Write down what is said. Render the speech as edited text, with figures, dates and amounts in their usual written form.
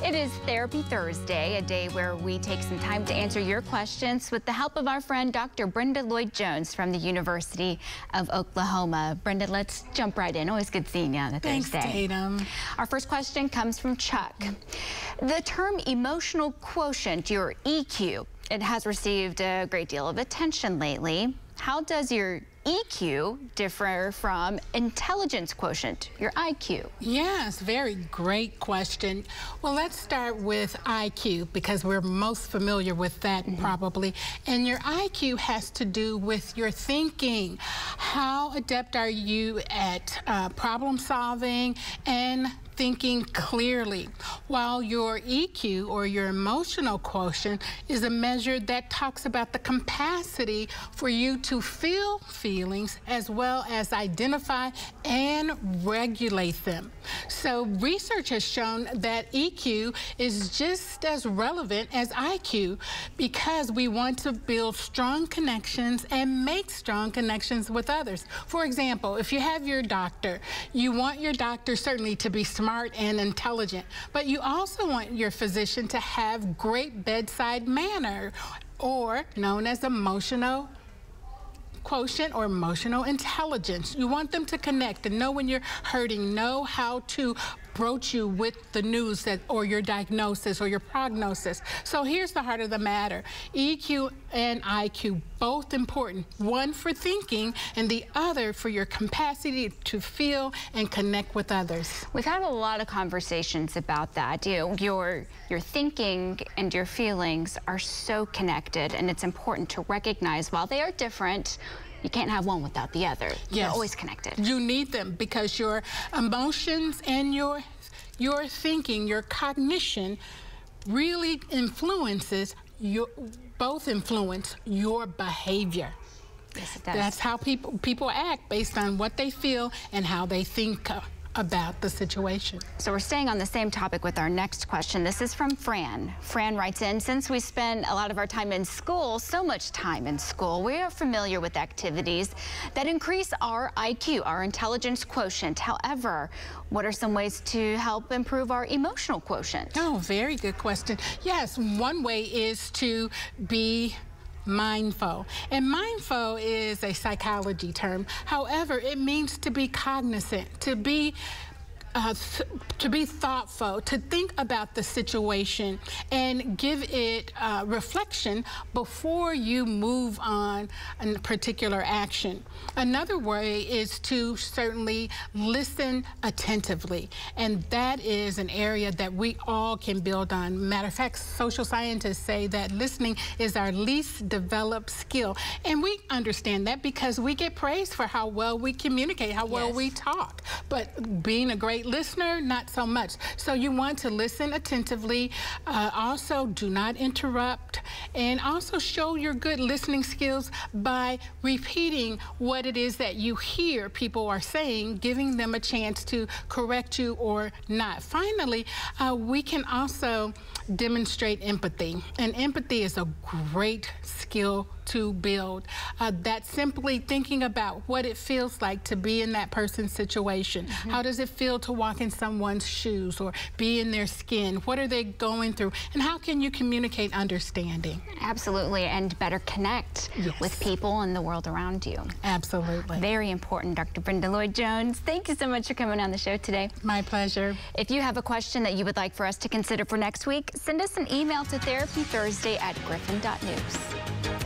It is Therapy Thursday, a day where we take some time to answer your questions with the help of our friend Dr. Brenda Lloyd Jones from the University of Oklahoma. Brenda, let's jump right in. Always good seeing you on a Thursday. Thanks, Tatum. Our first question comes from Chuck. The term emotional quotient, your EQ, it has received a great deal of attention lately. How does your EQ differ from intelligence quotient, your IQ? Yes, very great question. Well, let's start with IQ because we're most familiar with that probably. And your IQ has to do with your thinking. How adept are you at problem solving and thinking clearly, while your EQ, or your emotional quotient, is a measure that talks about the capacity for you to feel feelings as well as identify and regulate them. So research has shown that EQ is just as relevant as IQ because we want to build strong connections and make strong connections with others. For example, if you have your doctor, you want your doctor certainly to be smart and intelligent, but you also want your physician to have great bedside manner, or known as emotional quotient or emotional intelligence. You want them to connect and know when you're hurting, know how to broach you with the news that, or your diagnosis or your prognosis. So here's the heart of the matter. EQ and IQ, both important. One for thinking and the other for your capacity to feel and connect with others. We've had a lot of conversations about that. Your thinking and your feelings are so connected, and it's important to recognize while they are different, you can't have one without the other. Yes. They're always connected. You need them because your emotions and your thinking, your cognition really both influence your behavior. Yes, it does. That's how people act based on what they feel and how they think about the situation. So we're staying on the same topic with our next question. This is from Fran. Fran writes in, since we spend a lot of our time in school, so much time in school, we are familiar with activities that increase our IQ, our intelligence quotient. However, what are some ways to help improve our emotional quotient? Oh, very good question. Yes, one way is to be mindful. And mindful is a psychology term. However, it means to be cognizant, to be thoughtful, to think about the situation and give it reflection before you move on a particular action. Another way is to certainly listen attentively, and that is an area that we all can build on. Matter of fact, social scientists say that listening is our least developed skill, and we understand that because we get praised for how well we communicate, how well we talk, but being a great listener, not so much. So you want to listen attentively, also do not interrupt, and also show your good listening skills by repeating what it is that you hear people are saying, giving them a chance to correct you or not. Finally, we can also demonstrate empathy, and empathy is a great skill to build. That's simply thinking about what it feels like to be in that person's situation. How does it feel to walk in someone's shoes or be in their skin? What are they going through? And how can you communicate understanding? Absolutely, and better connect with people and the world around you. Absolutely. Very important, Dr. Brenda Lloyd Jones. Thank you so much for coming on the show today. My pleasure. If you have a question that you would like for us to consider for next week, send us an email to therapythursday@griffin.news.